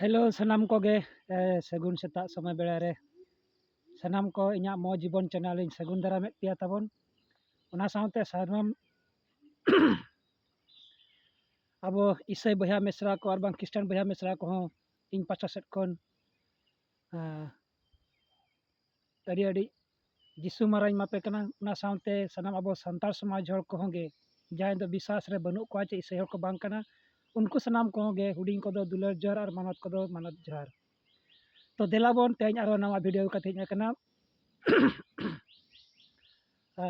Hello सनाम कोगे सगुन सेता समय बेड़ा रे सनाम को इᱧᱟᱜ मो जीवन चैनल इन सगुन दाराम पेया ताबन ओना साउते सानाम अब ईसाई बहा मिश्रा को और बांग क्रिस्टियन बहा मिश्रा को इन पाछा सेट खन अड़ी अड़ी जिसु माराई मापे कना ओना साउते सनाम अब संताल समाज हर को गे जहां दो विश्वास रे बनु को चे ईसाई हर को बांग कना उनको सनाम को गे हुडिंग को दो दुलर जोर और मानत को दो मानत जोर तो देलाबन तेज और नवा वीडियो का तेज कना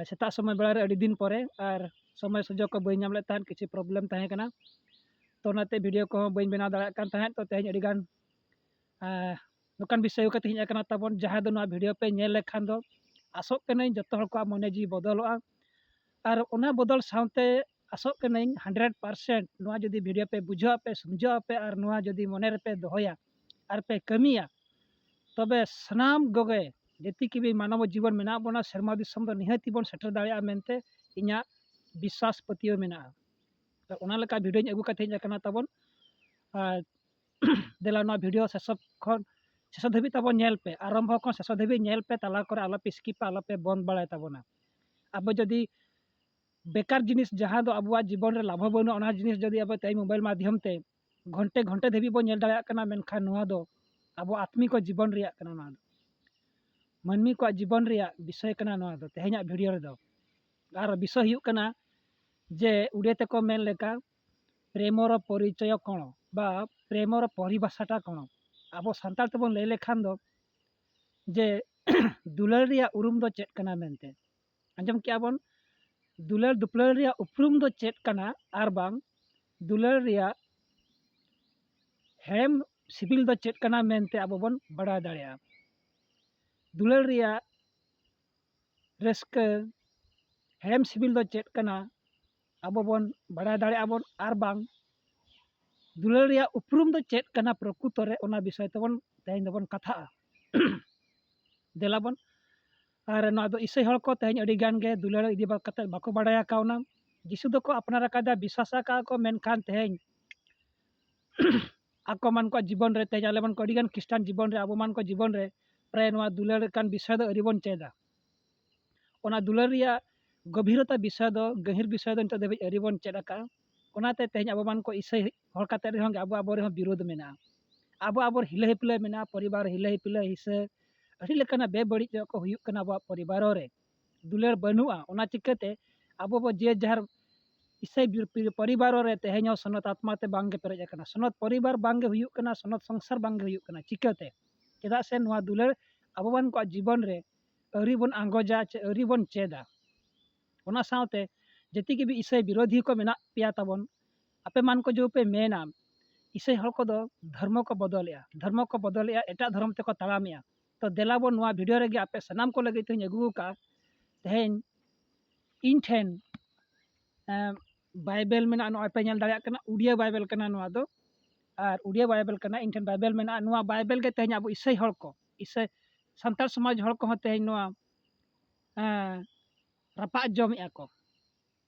सेता समय बेड़ा रे अड़ी दिन परे और समय सुजोग को बई नाम ले तान किसी प्रॉब्लम ताहे कना तो नाते वीडियो को बई बना दाड़ा कान ताहे तो तेज अड़ी गान नोकान विषय का तेज कना ताबन जहां दो नवा वीडियो पे नेल लेखान दो आसोक कने जतो हर को मने जी बदलवा और ओना बदल साउते आसोक कने 100% नवा जदी वीडियो पे बुझा पे समझा पे और नवा जदी मने रे पे दोहया और पे कमिया तबे सनाम गोगे जति की भी मानव जीवन में बना शर्मा दिसम दो निहती बन सेटर दाड़ा मेनते इना विश्वास पतियो मेना तो ओना लका वीडियो अगु कथे जकना तबन देला ना वीडियो सेसब खन शेष धाबी तबन नेल पे आरंभ खन शेष धाबी नेल पे तला करे आलो पे स्किप आलो पे बंद बाड़ाय तबना अब जदि बेकार जिनिस जहां दो अबुआ जीवन रे लाभ बनो ओना जिनिस जदि अब तै मोबाइल माध्यम ते घंटे घंटे धाबी बन नेल दाड़ा कना मेनखान नोआ दो अब आत्मिक जीवन रिया कना ना मानमी को जीवन रिया विषय कना नोआ दो तेहना वीडियो रे दो और विषय हुयु कना जे उड़े तक मेन लेका प्रेमर परिचय कौन बा प्रेमर परिभाषाटा कौन अब सानताल तबन लय लेखान दो जे दुलार रिया उरुम दो चेक कना मेनते अंजम के बन दुलार दुपलार रिया उपरुम दो चेक कना आर बांग दुलार रिया हेम सिबिल दो चेक कना मेनते अब बन बड़ा दाड़िया दुलार रिया रस्क हेम सिबिल दो चेक कना अब बन बड़ा दाड़िया बन आर बांग दुलार रिया उपरुम दो चेक कना प्रकृत रे ओना विषय तबन तेहन दबन कथा देलाबन और ना दो ईसाई हर को तेहन अड़ी गान गे दुलार इदी बा कते बाको बड़ाया काउना जिसु दो को अपना रकादा विश्वासा का को मेनखान तेहन आको मान को जीवन रे तेज आले मन को अड़ी गान क्रिस्टियन जीवन रे अब मान को जीवन रे प्राय नवा दुलार कान विषय दो अरिबन चेदा ओना दुलार रिया गभीरता विषय दो गहिर विषय दो नित देबे अरिबन चेदा का ओनाते तेहन अब मान को ईसाई हर कते रे हंग अब रे विरोध मेना अब हिले हिपले मेना परिवार हिले हिपले हिसे अड़ी लेकना बेबड़ी को हुयुक कना अब परिवार रे दुलार बनुआ ओना चिकते अब जे जहर ईसाई परिवार रे तेहन सनत आत्मा ते बांगे पेरेज कना सनत परिवार बांगे हुयुक कना सनत संसार बांगे हुयुक कना चिकते चेदा से नवा दुलार अब मान को जीवन रे अरी बन आंगोजा चे अरी बन चेदा ओना साउते जति के भी ईसाई विरोधी को मेना पिया तबन आपे मान को जो पे मेना ईसाई हर को दो धर्म को बदलिया एटा धर्म ते को ताड़ामिया तो देलाबन नवा वीडियो रे आपे सनाम को लगे तो अगू का तेहन इन ठेन बाइबल मेना नवा पे नेल दाड़ा कना उड़िया बाइबल कना नवा दो और उड़िया बाइबल कना इन ठेन बाइबल मेना नवा बाइबल के तेहन अब ईसाई हर को ईसाई संताल समाज हर को तेहन नवा रपा जमेआ को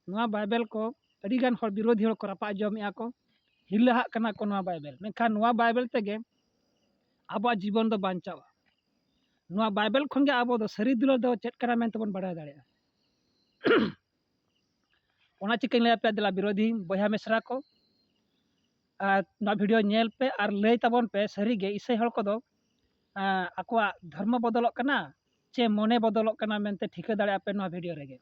नवा बाइबल को अड़ी गान हर विरोधी हर को रपा जमेआ को हिलाहा कना को नवा बाइबल मेनखान नवा बाइबल तेगे अब जीवन दो बांचावा नवा बाइबल खन गे अब दो सरी दुलार दो चेक करा मेन तबन बड़ा दाड़िया ओना चिकन लय पे दिला विरोधी बया मिश्रा को ना वीडियो नेल पे और लय तबन पे सरी गे ईसाई हर को दो आकुआ धर्म बदलक कना चे मने बदलक कना मेनते ठिका दाड़िया पे ना वीडियो रेगे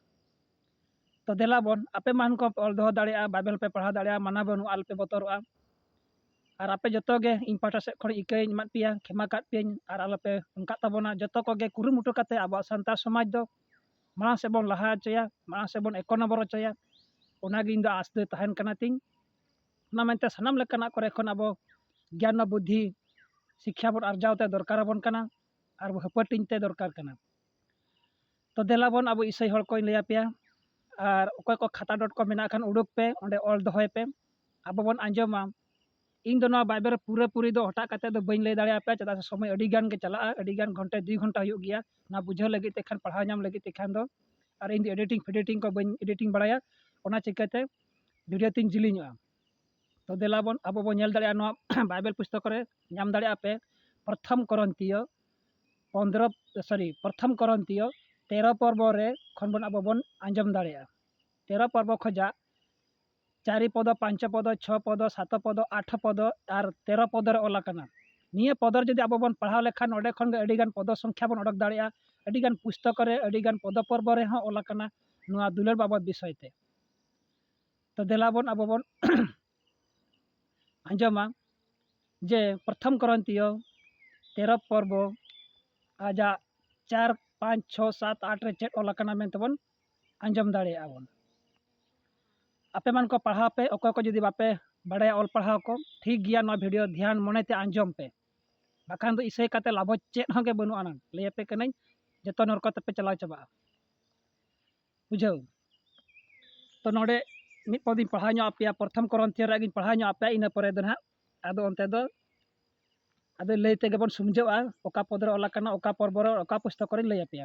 तो देलाबन आपे मान को ऑल दो दाड़िया बाइबल पे पढ़ा दाड़िया माना बनु आल पे बतरवा और आपे जतो गे इन पाटा से खण इकई मत पिया खेमा काट पियन और आल पे उनका तबना जतो को गे कुरुमुटु कते अब संताल समाज दो मां से बन लहा चया मां से बन 1 नंबर चया ओनागी इन दो आस दो तहन कना तिंग ना मेनते सनाम लेकना करे खन अब ज्ञान बुद्धि शिक्षा बन अर्जावते दरकार बन कना और हपटिंग ते दरकार कना तो देलाबन अब ईसाई हर को लया पिया और अकोय को खाता डॉट को मेना खान उडुक पे ओंडे ऑल दोहय पे अब बन आंजमा इन दो ना बाइबल पूरा पूरी दो हटा कते दो बइन लय दाड़िया पे चदा समय अड़ी गान के चला अड़ी गान घंटे 2 घंटा हुयुक गया ना बुझाव लगी ते खान पढ़ा नाम लगी ते खान दो और इन एडिटिंग फेडिटिंग को बइन एडिटिंग बड़ाया ओना चिकते वीडियो तीन जिलिङा तो देलाबन अब बन नेल दाड़े नोआ बाइबल पुस्तक रे नाम दाड़े पे प्रथम करंतिय 13 पर्व रे खन बन अब बन आंजम दाड़े 13 पर्व खजा 4 पद 5 पद 6 पद 7 पद 8 पद और 13 पद रे ओलाकना निये पदर जदि अब बन पढ़ाव लेखान ओडे खन अडी गान पद संख्या बन ओडक दाड़े अडी गान पुस्तक रे अडी गान पद पर्व रे हां ओलाकना नोआ दुलार बाबद विषय ते तो देलाबन अब बन आंजमा जे प्रथम करंतिय 13 पर्व आजा 4 5 6 7 8 रे चेक ओलाकना मेन तबन आंजम दाड़े आबन आपे मान को पढ़ा पे अको को जदि बापे बड़े ऑल पढ़ाव को ठीक गया ना वीडियो ध्यान मनेते आंजम पे बाखान तो इसे काते लाभ चेत हगे बनु आनन ले पे कनै जतो नरक तपे चलाव चबा बुझाव तो नोडे मिट पदी पढ़ा ᱧᱚ आपे प्रथम करंतिय रे गिन पढ़ा ᱧᱚ आपे इन परे दो ना आदो onte do आदो लेते गेबन समझावा ओका पदर ओला कना ओका पर्वर ओका पुस्तक रे लय आपे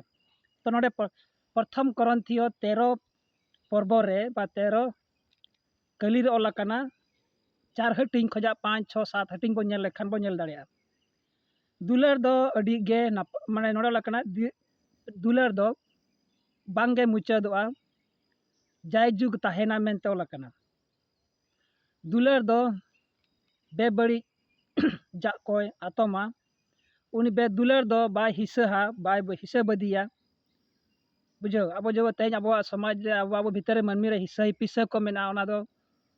तो नोडे प्रथम करंतिय 13 पर्व रे बा 13 कली रे ओला कना 4 हटिंग खजा 5 6 7 हटिंग बन नेल लेखान बन नेल दाड़िया दुलार दो अडी गे माने नोडे ओला कना दुलार दो बांगे मुचादोआ जाय जुग ताहेना मेनते ओला कना दुलार दो बेबड़ी जा कोय आतमा उनी बे दुलार दो बाय हिस्सा बाय हिस्सा बदिया बुझो अब जो तेज अब समाज रे अब भीतर मनमी रे हिस्सा पिसा को मेना ओना दो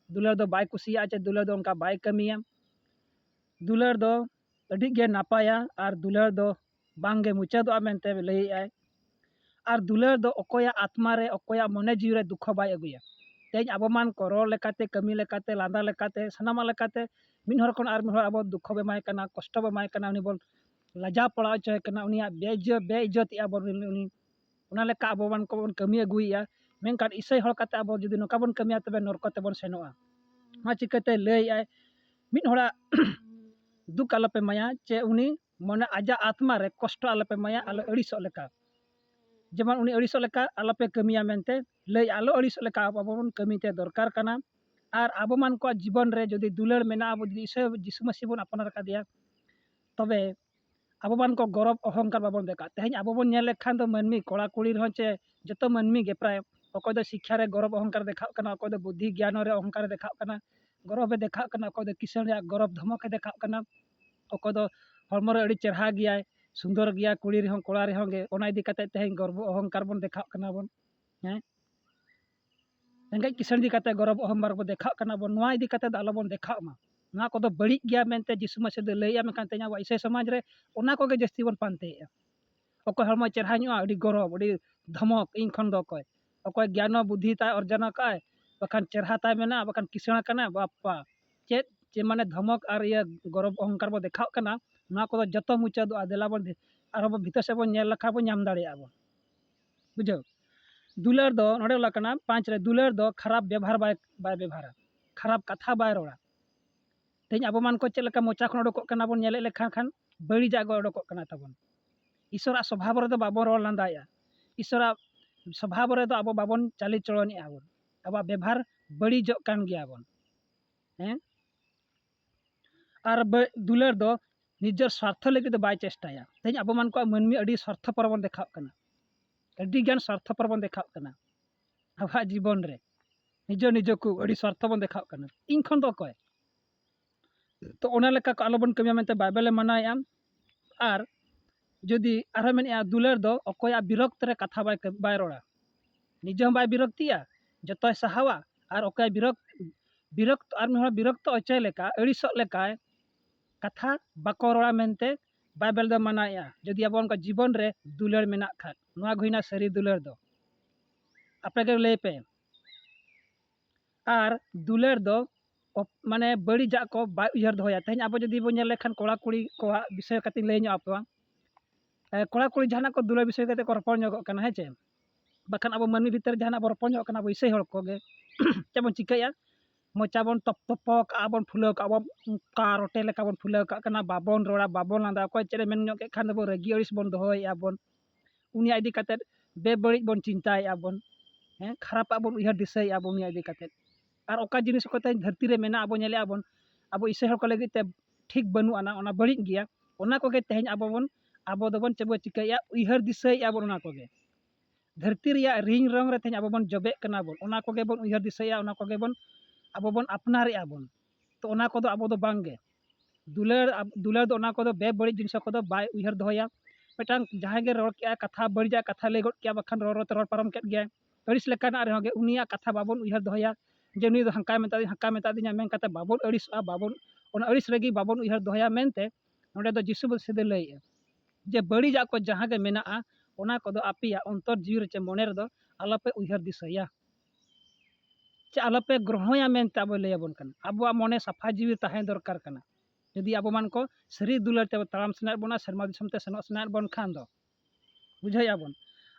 दुलार दो बाय कुसिया चे दुलार दो उनका बाय कमिया दुलार दो अडी गे नापाया और दुलार दो बांगे मुचादोआ मेनते लई आय और दुलार दो अकोया आत्मा रे अकोया मने जीव रे दुख बाय अगुया तेज अब मान को रोल लेकाते कमी लेकाते लांदा लेकाते सनामा लेकाते मिन हर कोन आर मिन हर अब दुख बेमाय कना कष्ट बेमाय कना उनी बोल लजा पड़ा चय कना उनिया बेइज्जत या बोल उनी उना लेका अब मान को बन कमी अगुया मेनकान इसै हर काते अब जदि नका बन कमिया तबे नरक ते बन सेनोआ मा चिकते लई आय मिन हरा दुख आलपे माया चे उनी मने आजा आत्मा रे कष्ट आलपे माया आलो अड़िसो लेका जेमन उनी अड़िसो लेका आलपे कमिया मेनते लई आलो अड़िसो लेका अब बन कमीते दरकार कना और अब मान को जीवन रे जदि दुलार मेना अब इसै जिसु मसीह बन अपनार का दिया तबे अब मान को गौरव अहंकार बाबन देखा तेज अब बन नेल लेखान दो मनमी कोड़ा कुड़ी रह चे जतो मनमी गे प्राय अको दो शिक्षा रे गौरव अहंकार देखा कना अको दो बुद्धि ज्ञान रे अहंकार देखा कना गौरव देखा कना अको दो किसान रे गौरव धमक देखा कना अको दो हरमो रे अड़ी चेहरा गया सुंदर गया कुड़ी रे कोड़ा रे गे ओना इदी कते तेज गर्व अहंकार बन देखा कना बन हैं रेंगेज किसान इदी कते गौरव अहंकार बन देखा कना बन नोआ इदी कते आलो बन देखा मा ना को दो बड़ी गया मेनते जिसु मसीह दो लैया मेखान तेना वा इसे समाज रे ओना को गे जस्ती बन पानते अको हरमो चेहरा ᱧᱚ अड़ी गौरव अड़ी धमक इन खन दो कोय अको ज्ञान बुद्धि ता अर्जन काय बखान चेहरा ता मेना बखान किसान कना बापा चेत जे माने धमक और ये गौरव अहंकार बो देखा कना ना को जतो मुचा दो आदेला बन और भीतर से बन नेल लखा बन नाम दाड़िया बन बुझो दुलार दो नोडे ला कना 5 रे दुलार दो खराब व्यवहार बाय व्यवहार खराब कथा बाय रोड़ा तेज अब मान को चेक लेका मोचा खन ओडक कना बन नेले लेखान खान बड़ी जागो ओडक कना तबन ईश्वरा स्वभाव रे दो बाबन रोल लांदाया ईश्वरा स्वभाव रे दो अब बाबन चाली चलनी आबन अब व्यवहार बड़ी जो कान गया बन हैं और दुलार दो निजर स्वार्थ लगे बाय चेष्टाया तेज अब मान को मनमी अड़ी स्वार्थ पर बन देखा कना अड़ी ज्ञान स्वार्थ पर बन देखा कना अब जीवन रे निज निज को अड़ी स्वार्थ बन देखा कना इन खन दो कोय तो ओना लेका को आलो बन कमिया मेनते बाइबल मनाया और जदि आरो मेनिया दुलार दो अकोया विरक्त रे कथा बाय रोड़ा निज बाय विरक्तिया जतोय सहावा और अकोया विरक्त और मेहर विरक्त अचय लेका अड़िसो लेका कथा बाको रोड़ा मेनते बाइबल दो मनाया जदि अब उनका जीवन रे दुलार मेना खान नोआ घुइना सरी दुलार दो आपे के लay पे और दुलार दो माने बड़ी जा को बाय उयर दोया तेज अब जदि बो नेल लेखान कोड़ा कुड़ी को विषय कति लay ᱧᱚ आपवा कोड़ा कुड़ी जहाना को दुलार विषय कते को रपड़ ᱧᱚᱜ कना है चे बखान अब मनमी भीतर जहाना बो रपड़ ᱧᱚᱜ कना विषय हड़ को गे चबन चिकया मोचा बन तप तपक आबन फुलाव का बन का रोटे लेका बन फुलाव का कना बाबन रोड़ा बाबन लांदा को चेरे मेन ᱧᱚᱜ के खान बो रगी अड़िस बन दोहय आबन उनी इदी कते बे बड़ी बन चिंताय आबन हैं खराब आबन उहर दिसय आबन उनी इदी कते और ओका जिनिस को तेज धरती रे मेना अब नेले आबन अब इसे हर को लगे ते ठीक बनु आना ओना बड़ी गया ओना को के तेज अब दोबन चबो चिकाया उइहर दिसय आबन ओना को गे धरती रिया रिंग रंग रे तेज अब बन जबे कना बन ओना को गे बन उइहर दिसया ओना को गे बन अब बन अपनारे आबन तो ओना को दो अब दो बांगे दुलार दो ओना को दो बे बड़ी जिनिस को दो बाय उइहर दोया मिटांग जहां गे रोड के कथा बड़िया कथा ले गड के बखान रोड पारम के गया अड़िस लेकाना रे होगे उनिया कथा बाबन उइहर दोया जे नुई दो हंका मेता दिना मेन कते बाबन अड़िसआ बाबन ओना अड़िस रेगी बाबन उइहर दोया मेनते नोडे दो जिसु मसीह दे लय जे बड़िया को जहां गे मेना ओना को दो आपिया अंतर जीव रे चे मने रे दो आलपे उइहर दिसया चे आलपे ग्रहणया मेनते अब लयबन कन अब मने सफा जीवी ताहें दरकार कना यदि अब मान को सरी दुलार ते ताराम सना बना शर्मा दिसम ते सनो सना बन खान दो बुझाया बन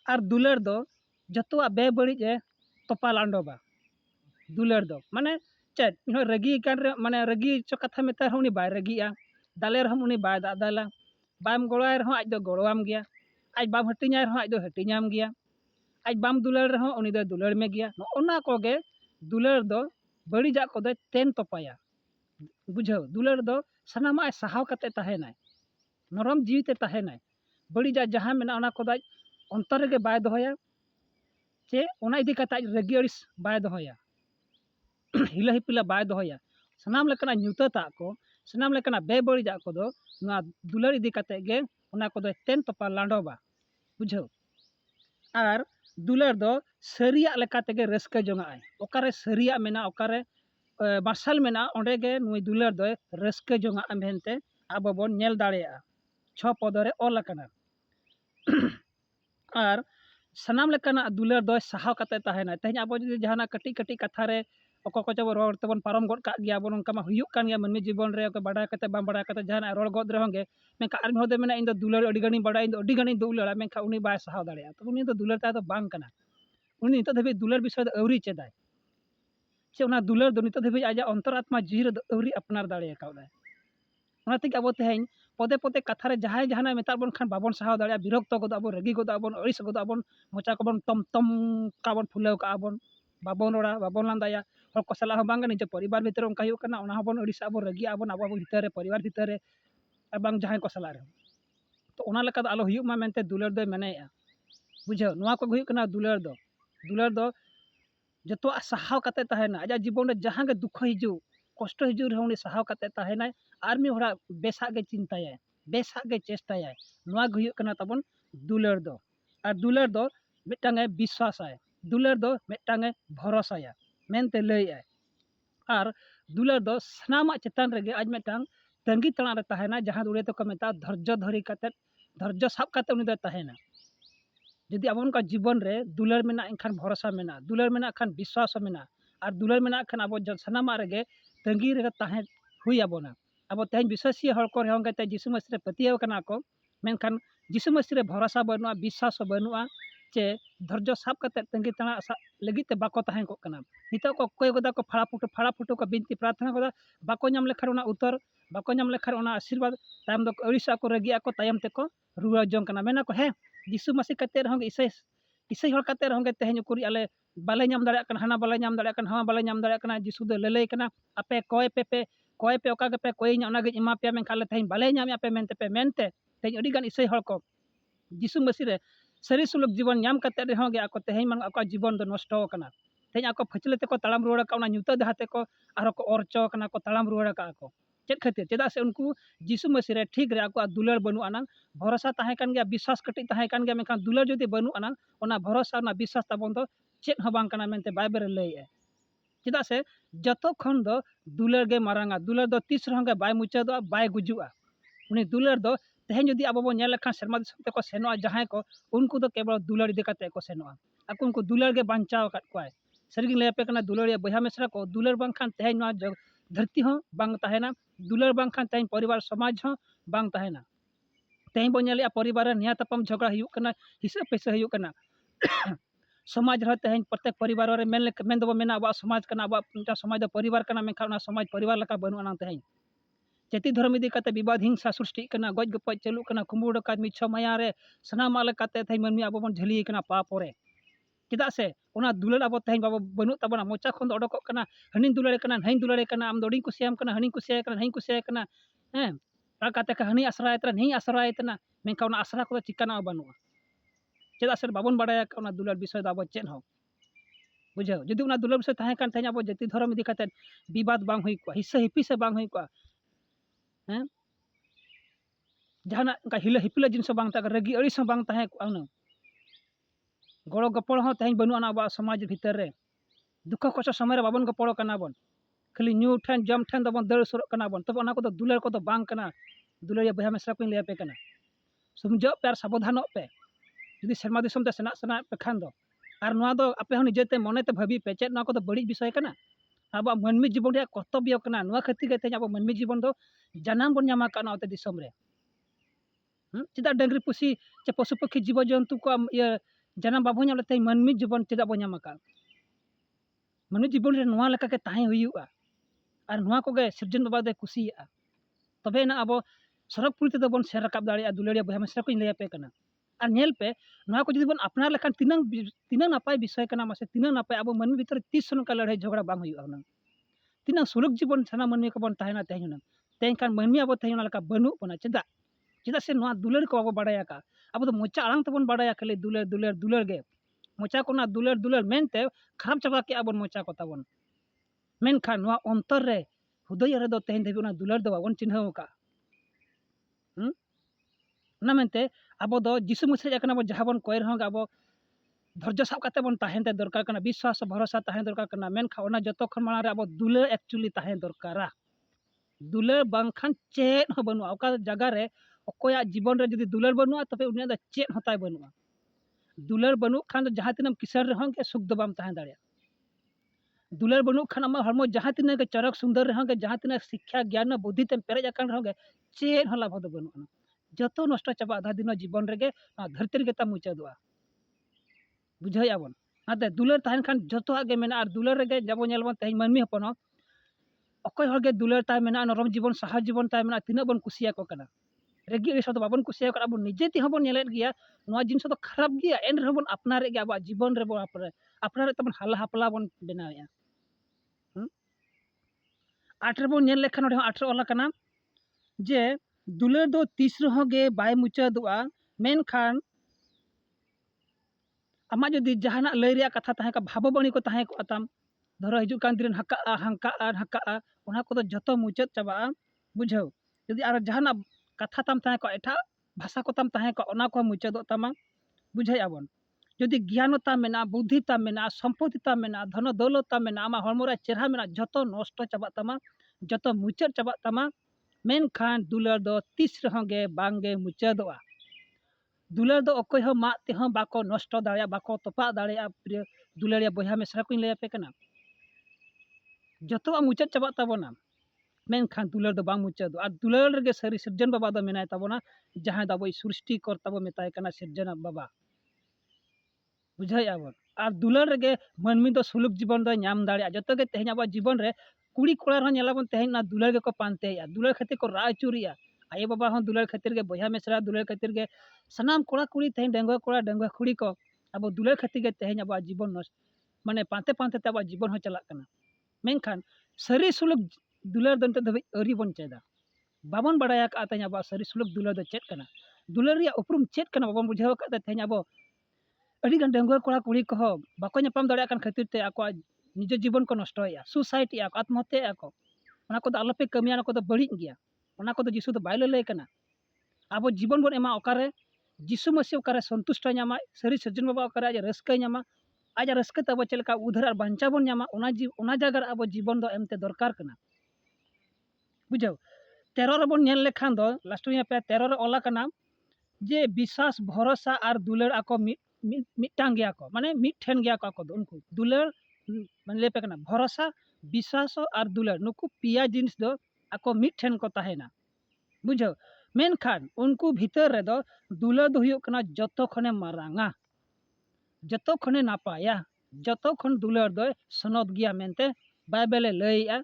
और दुलार दो जतवा बे बड़ी ए तोपा लांडोबा दुलार दो माने चेत रगी कान रे माने रगी चो कथा मेता उनी बाय रगिया दाले रहम उनी बाय दाला बाम गोड़ाय रहो आज दो गोड़वाम गया आज बाम हटिnya रहो आज दो हटि냐म गया आज बाम दुलार रहो उनी दो दुलार में गया ओना को गे दुलार दो बड़ी जा को दो तेन तोपाया बुझाओ दुलार दो सनामा सहाव कते ताहेनाय नरम जीवते ताहेनाय बड़ी जा जहां मेना ओना को दाज अंतर गे बाय दोया चे ओना इदी कता रगी अड़िस बाय दोया हिला हिपिला बाय दोया सनाम लेकना न्यूतता को सनाम लेकना बे बड़ी जा को दो ना दुलार इदी कते गे ओना को दो तेन तोपा लांडोबा बुझाओ और दुलार दो सरिया लेका तेगे रस्का जोंगाय ओकारे सरिया मेना ओकारे मार्शल मेना ओंडे गे नुई दुलार दो रस्का जोंगा मेनते अब बन नेल दाड़ेया 6 पदरे ऑल अकना और सनाम लेकना दुलार दो सहाव कते ताहेना तेज अब जदि जहाना कटी कटी कथा रे ओको को चबो रोड तबन पारम गड का गया बन उनका मा हुयुक कान गया मनमी जीवन रे ओके बड़ा कते बाम बड़ा कते जहाना रोड गद रे होंगे मेनका आर होदे मेना इन दो दुलार अडी गणी बड़ा इन दो अडी गणी दुलार मेनका उनी बाय सहाव दाड़ेया तो उनी दो दुलार ता दो बांग कना उनी नितो धबे दुलार विषय दो अवरी चेदाय से ओना दुलार दो नितो धबे आजा अंतरात्मा जीव दो अवरी अपनार दाड़ेया काउदाय ओना तेज अब तेहें पदे पदे कथा रे जहां जहाना मेता बन खान बाबन सहाव दाड़ेया विरक्त गद अब रगी गद अब अड़िस गद अब मोचा को बन तम तम काबन फुलाव का अब बाबन रोड़ा बाबन लांदाया हर को सलाह बांग निजे परिवार भीतर उनका हुयुक कना ओना बन अड़िस अब रगी अब भीतर रे परिवार भीतर रे बांग जहां को सलाह रे तो ओना लेका आलो हुयुक मा मेनते दुलार दो मेनेया बुझाओ नोआ को हुयुक कना दुलार दो जतो सहाव कते ताहेना आजा जीवन रे जहां गे दुख हिजु कष्ट हिजु रे उनी सहाव कते ताहेना आर मी होड़ा बेसा गे चिंताया बेसा गे चेष्टाया नोआ गे हुयुक कना तबन दुलार दो और दुलार दो मिटांगे विश्वास आय दुलार दो मिटांगे भरोसाया मेनते लय आय और दुलार दो सनामा चेतान रे गे आज मिटांग तंगी तणा रे ताहेना जहां दुड़े तो को मेता धैर्य धरी कते धैर्य साब कते उनी दो ताहेना यदि अब उनका जीवन रे दुलार मेना इनखान भरोसा मेना दुलार मेना खान विश्वास मेना और दुलार मेना खान अब सनामा रे तंगी रे ताहे हुई आबोना अब तेज विश्वासी हर को होंगे ते जिसु मसीह रे पतियाव कना को मेनखान जिसु मसीह रे भरोसा बनुआ विश्वास बनुआ चे धैर्य साब कते तंगी तणा लगी ते बाको ताहे को कना नितो को कोय गोदा को फाड़ा फुटो को बिनती प्रार्थना गोदा बाको नाम लेखा उना उत्तर बाको नाम लेखा उना आशीर्वाद तायम दो अड़िसा को रगिया को तायम ते को रुआ जों कना मेना को हे जिसु मसीह कते रहंगे इसै हर कते रहंगे तेहें उकुरी आले बाले नाम दाड़ा कन हाना बाले नाम दाड़ा कन हां बाले नाम दाड़ा कन जिसु दो ललय कना आपे कोय पे ओका पे कोय ओना गे इमा पे मेन खाले तेहें बाले नाम आपे मेनते तेहें अडी गान इसै हर को जिसु मसीह रे सरी सुलभ जीवन नाम कते रे होंगे आको तेहें मान आको जीवन दो नष्ट कना तेहें आको फचले ते को तालाम रुवाड़ का ओना न्यूता दहाते को आरो को ओरचो कना को तालाम रुवाड़ का आको चेक खातिर चेदा से उनको जिसु मसीह रे ठीक रे आको दुलार बनु आनंग भरोसा ताहे कान गया विश्वास कटी ताहे कान गया मेखान दुलार जदि बनु आनंग ओना भरोसा ना विश्वास ताबन दो चेक ह बांग कना मेनते बाइबल रे लय चेदा से जतो खन दो दुलार गे मारांगा दुलार दो तीस रहंगे बाय मुचा दो बाय गुजुआ उनी दुलार दो तेहें जदि अब बो नेल लखान शर्मा दिसम ते को सेनोआ जहां को उनको दो केवल दुलार इदी कते को सेनोआ आको उनको दुलार गे बांचाव काट कोय सरिगिन लय पे कना दुलारिया बहा मेसरा को दुलार बांग खान तेहें नोआ धरती हो बांग ताहेना दुलार बांग खान तेहें परिवार समाज हो बांग ताहेना तेहें बो नेलिया परिवार निया तपम झगड़ा हुयुक कना हिसाब पैसा हुयुक कना समाज रह तेहें प्रत्येक परिवार रे मेन दो मेना अब समाज कना अब समाज दो परिवार कना मेखा ओना समाज परिवार लका बनु आना तेहें जाति धर्म इदी कते विवाद हिंसा सृष्टि कना गज गपज चलु कना कुंबू डका मिछो माया रे सनामा लेकाते तेहें मनमी अब बन झली कना पाप रे चेदा से ओना दुलार अब तेहन बाबो बनू तबना मोचा खन ओडोक कना हनी दुलारे कना नहीं दुलारे कना आम दोड़ी कुसियाम कना हनी कुसिया कना नहीं कुसिया कना हैं काते का हनी आश्रय तना नहीं आश्रय तना मेनका ओना आश्रा को चिकाना बानुआ चेदा से बाबन बाडाया ओना दुलार विषय अब चेद हो बुझाओ जुदी ओना दुलार विषय ताहे कान तेहन अब जाति धर्म इदी काते विवाद बांग हुई को हिस्सा हिपी से बांग हुई को हैं जहाना का हिला हिपिला जिनस बांग ता रगी अड़ी से बांग ताहे को आउना गड़ो गपड़ हो तेहन बनु अब समाज भीतर रे दुख कष्ट समय रे बाबन गपड़ कना बन खाली न्यू ठेन जम ठेन दबन दड़ सुर कना बन तब ओना को दुलार को बांग कना दुलारिया बहा मेसरा को ले पे कना समझो पे सावधान पे जुदी शर्मा दिसम ते सेना सेना पे खान दो और नोआ दो आपे हो निजेते मनेते भाबी पे चेद नोआ को बड़ी विषय कना अब मानवी जीवन रे कर्तव्य कना नोआ खातिर के तेहन अब मानवी जीवन दो जानाम बन ᱧᱟᱢ कना ओते दिसम रे चेदा डंगरी पुसी चे पशु पक्षी जीव जंतु को ये जानाम बाबो ᱧᱟᱢ लेते मानवी जीवन चेदा बो ᱧᱟᱢ का मानवी जीवन रे नोआ लेका के ताहे हुयुआ और नोआ को गे सृजन बाबा दे कुसिया तबे ना अब सरक पुरी ते बन शेर रकाब दाड़िया दुलारिया बहा मेसरा को ले पे कना और नेल पे नोआ को जुदी बन अपनार लेखान तीना नापाय विषय कना मासे तीना नापाय अब मानवी भीतर 30 सन का लड़ाई झगड़ा बांग हुयुआ ना तीना सुलभ जीवन साना मानवी को बन ताहेना तेहना तेहन कान मानवी अब तेहना लेका बनु बना चेदा चेदा से नोआ दुलार को अब बाडाया का अब तो मोचा आड़ांग तबन बाडाया खाली दुलार दुलार दुलार गे मोचा को ना दुलार दुलार मेनते खराब चाबा के अब मोचा को तबन मेनखान नोआ अंतर रे हृदय रे दो तेहन देबी ना दुलार दो बाबन चिन्ह का ना मेनते अब दो जिसु मसीह एकना बो जहां बन कोयर हों अब धैर्य साब काते बन ताहेन ते दरकार कना विश्वास भरोसा ताहेन दरकार कना मेनखा ओना जतो खन माना रे अब दुलार एक्चुअली ताहेन दरकारा दुलार बांखान चेद हो बनुआ ओका जगह रे अकोया जीवन रे जुदी दुलार बनुआ तबे उनिया दा चेद होताय बनुआ दुलार बनु खान जहां तिनम किसर रे हों के सुख दो बाम ताहेन दाड़िया दुलार बनु खान आमा हरमो जहां तिना के चरक सुंदर रे हों के जहां तिना शिक्षा ज्ञान बुद्धि ते पेरेज अकान हों के चेद हो लाभ दो बनुआ जतो नष्ट चाबा आधा दिन जीवन रे गे धरती रे ता मुचादुआ बुझाय आबन आते दुलार ताहेन खान जतो आगे मेना और दुलार रे गे जाबो नेलबन तेहन मानमी हपन अकय हरगे दुलार ताय मेना नरम जीवन साहा जीवन ताय मेना तिना बन कुसिया को कना रेगी एसो तो बाबन कुसिया कर अब निजे ती हबन नेलेत गिया नोआ जिनस तो खराब गिया एन रहबन अपनार गे अब जीवन रे बो अपनार तबन हाला हपला बन बनाया आठ रे बन नेल लेखन ओडे 8 ओला कना जे दुलार दो 30 रहो गे बाय मुचादुआ मेनखान आमा जदि जहाना लय रिया कथा ताहे का भाबबणी को ताहे को अताम धरो हिजु कान दिन हक्का हक्का ओना को तो जतो मुचाद चाबा बुझाओ जदि आर जहाना कथा ताम ताहे को एठा भाषा को ताम ताहे को ओना को मुचादो तामा बुझाय आबन जदि ज्ञानता मेना बुद्धिता मेना संपत्तिता मेना धन दौलतता मेना आमा हरमोरा चेहरा मेना जतो नष्ट चाबा तामा जतो मुचाद चाबा तामा मेनखान दुलार दो 30 रहोगे बांगे मुचादोआ दुलार दो अकय हो मा ते हो बाको नष्ट दाड़िया बाको तपा दाड़िया प्रिय दुलारिया बहा मेसरा को ले पे कना जतो मुचाद चाबा ताबोना मेनखान दुलार दो बांग मुचाद और दुलार रे सरी सृजन बाबा दो मेनाय ताबोना जहां दाबो सृष्टि कर ताबो मेताय कना सृजन बाबा बुझाय आबन और दुलार रे मानमी दो सुलभ जीवन दो नाम दाड़िया जतो गे तेहन अब जीवन रे कुड़ी कोड़ा रे नेलाबन तेहन ना दुलार गे को पानतेया दुलार खातिर को राचुरिया आये बाबा हो दुलार खातिर गे बहा मेसरा दुलार खातिर गे सनाम कोड़ा कुड़ी तेहन डेंगुआ कुड़ी को अब दुलार खातिर गे तेहन अब जीवन नष्ट माने पांते पांते ते अब जीवन हो चला कना मेनखान सरी सुलभ दुलार दो नते धबे अरी बन चेदा बाबन बाडाया का तेहन अब सरी सुलभ दुलार दो चेद कना दुलार रिया उपरुम चेद कना बाबन बुझाव का तेहन अब अड़ी गन डेंगुआ कोड़ा कुड़ी को बाको ᱧᱟᱯᱟᱢ दाड़िया कान खातिर ते आको निज जीवन को नष्टया सुसाइड या आत्महत्या को ओना को आलोपे कमिया ना को बड़ी गया ओना को जिसु तो बाइल लय कना अब जीवन बन एमा ओकारे जिसु मसीह ओकारे संतुष्ट ᱧᱟᱢᱟ सरी सज्जन बाबा ओकारे आज रस्का ᱧᱟᱢᱟ आज रस्का तब चलका उधर और बांचा बन ᱧᱟᱢᱟ ओना जगह अब जीवन दो एमते दरकार कना बुझाओ 13 रे बन नेल लेखान दो लास्ट में पे 13 रे ओला कना जे विश्वास भरोसा और दुलार आको मिटांग गया को माने मिठेन गया को उनको दुलार माने लेपे कना भरोसा विश्वास और दुलार नुकु पिया जिनिस दो आको मिठेन को ताहेना बुझाओ मेनखान उनको भीतर रे दो दुलार दो हुयो कना जतो खने मारांगा जतो खने नापाया जतो खन दुलार दो सनद गया मेनते बाइबले लयया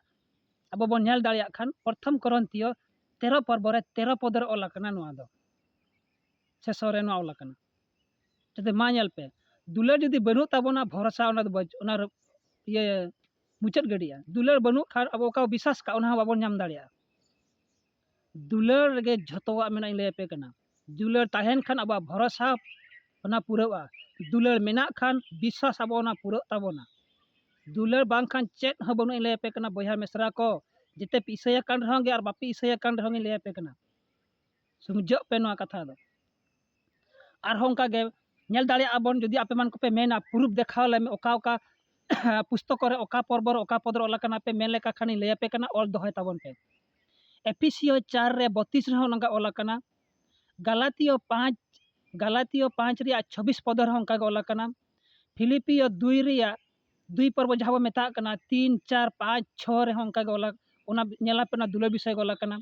अब बन नेल दाड़िया खान प्रथम करंतियो 13 पर्व रे 13 पद रे ओला कना नोआ दो शेषो रे नोआ ओला कना जदि मा नेल पे दुलार जुदी बनू ताबोना भरोसा ये मुचाद गड़िया दुलार बनू खान अब ओका विश्वास का बाबन नाम दाड़िया दुलार गे झतवा मेना लैपे कना दुलार ताहेन खान अब भरोसा पूरा दुलार मेना खान विश्वास अब पूरा ताबोना दुलार बांग खान चेत ह बनू लैपे कना बया मिश्रा को जिते पिसया कान रहोगे और बापी इसाया कान रहोगे लैपे कना समझो पे नोआ कथा दो और होंका गे नेल दाड़े आबन जदि आपे मान को पे मेना प्रूफ देखाव ले ओका ओका पुस्तक रे ओका पर्बर ओका पदर ओला कना पे मेन लेका खानी लैपे कना ऑल दोहय ताबन पे एफिसियो 4 रे 32 रहो नंगा ओला कना गलातियो 5 रिया 26 पदर होंका ओला कना फिलिपियो 2 रिया 2 पर्व जहां मेता कना 3 4 5 6 रे होंका ओला ओना नेला पे दुलार विषय ओला कना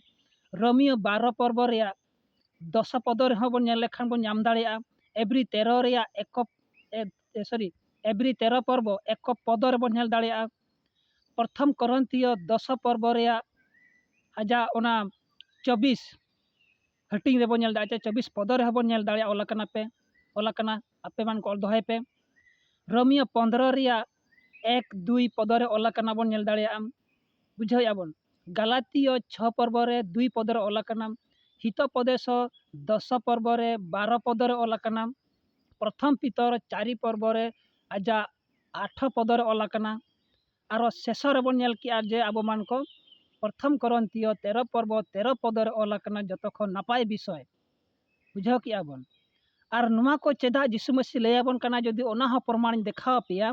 रोमियो 12 पर्व रिया 10 पदर हो बन नेल लेखान बन नाम दाड़िया एवरी 13 रिया एवरी 13 पर्व एक पदर बन नेल दाड़िया प्रथम करंतियो 10 पर्व रिया आजा ओना 24 हटिंग रे बन नेल दाड़िया 24 पदर रे बन नेल दाड़िया ओला कना पे ओला कना आपे मान को ऑल दोहय पे रोमियो 15 रिया 1 2 पदर रे ओला कना बन नेल दाड़िया बुझाया बन गलातियो 6 पर्व रे 2 पदर ओला कना हितो पदेश 10 पर्व रे 12 पदर ओला कना प्रथम पितर 4 पर्व रे आजा 8 पदर ओला कना आरो शेष रे बन नेल किया जे अब मान को प्रथम करंतियो 13 पर्व 13 पदर ओला कना जतो खन नापाय विषय बुझाव किया बन और नुमा को चेदा जिसु मसीह लैयाबन कना जदि ओना हो प्रमाण देखाव पिया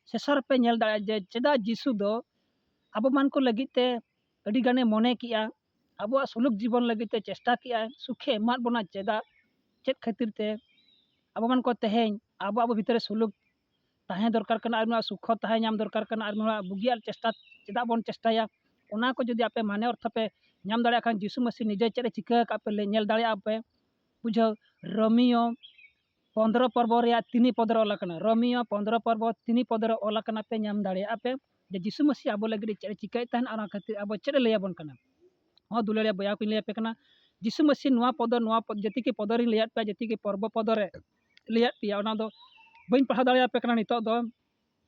शेषर पे नेल दाड़ा जे चेदा जिसु दो अब मान को लगिते अड़ी गाने मने किया अब सुलुक जीवन लगिते चेष्टा किया सुखे एमाद बना चेदा चेद खातिर ते अब मान को तेहें अब भीतर सुलुक ताहे दरकार कना आर सुख ताहे नाम दरकार कना आर बुगिया चेष्टा चेदा बन चेष्टाया ओना को जदि आपे माने अर्थ पे नाम दाड़ा खान जिसु मसीह निजे चेद चिका का पे नेल दाड़ा पे बुझाव रोमियो 15 पर्व रे 3 पदर ओला कना रोमियो 15 पर्व 3 पदर ओला कना पे नाम दाड़ा पे जे जिसु मसीह अब लगे चेद चिकाय तहन आना खातिर अब चेद लैयाबन कना हाँ दुलारिया बया को लैपे कना जिसु मसीह नुआ पद जति के पदर लैया पे जति के पर्व पदर लैया पिया ओना दो बइन पढ़ा दाड़ा पे कना नितो दो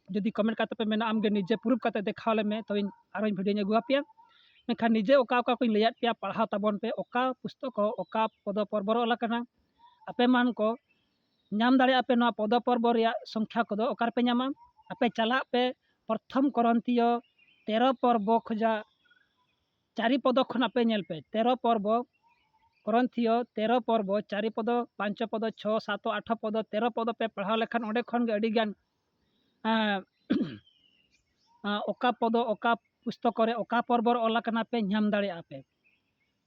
जदि कमेंट काते पे मेना आमगे निजे प्रूफ काते देखावले में तो इन आरो वीडियो अगुआ पे मेखा निजे ओका ओका को लैया पे पढ़ा ताबन पे ओका पुस्तक ओका पद पर्व ओला कना आपे मान को नाम दाड़े पे ना पद पर्व रिया संख्या को दो ओकार पे नामा आपे चला पे प्रथम करंतियो 13 पर्व खजा 4 पद खन आपे नेल पे 13 पर्व करंथियो 13 पर्व 4 पद 5 पद 6 7 8 पद 13 पद पे पढ़ा लेखान ओडे खन गे अडी गान ओका पद ओका पुस्तक रे ओका पर्व ओला कना पे नाम दाड़े आपे